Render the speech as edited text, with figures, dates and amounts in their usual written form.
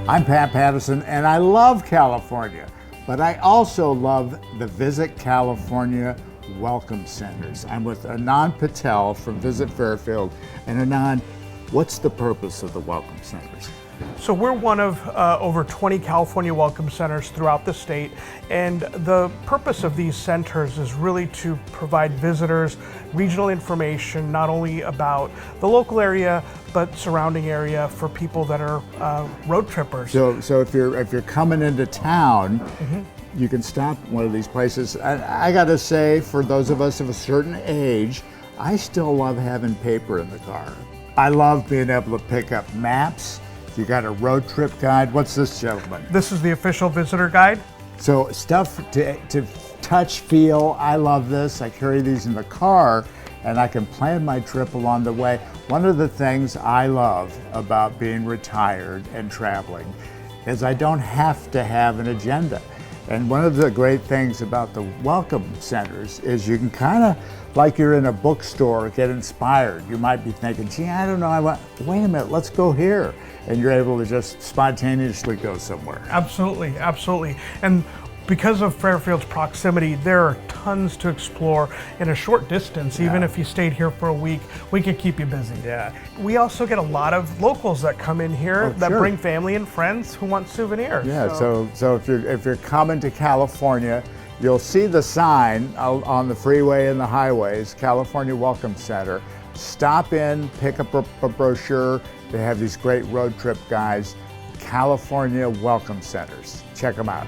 I'm Pat Pattison, and I love California, but I also love the Visit California Welcome Centers. I'm with Anand Patel from Visit Fairfield. And Anand, what's the purpose of the Welcome Centers? So we're one of over 20 California Welcome Centers throughout the state, and the purpose of these centers is really to provide visitors regional information, not only about the local area, but surrounding area for people that are road trippers. So if you're coming into town, you can stop at one of these places. I gotta say, for those of us of a certain age, I still love having paper in the car. I love being able to pick up maps. You got a road trip guide. What's this, gentlemen? This is the official visitor guide. So stuff to touch, feel. I love this. I carry these in the car and I can plan my trip along the way. One of the things I love about being retired and traveling is I don't have to have an agenda. And one of the great things about the Welcome Centers is you can kind of, like you're in a bookstore, get inspired. You might be thinking, gee, I don't know, wait a minute, let's go here. And you're able to just spontaneously go somewhere. Absolutely, absolutely. And because of Fairfield's proximity, there are tons to explore in a short distance. Even if you stayed here for a week, we could keep you busy. Yeah. We also get a lot of locals that come in here that bring family and friends who want souvenirs. Yeah, so if you're coming to California, you'll see the sign on the freeway and the highways, California Welcome Center. Stop in, pick up a brochure. They have these great road trip guides, California Welcome Centers. Check them out.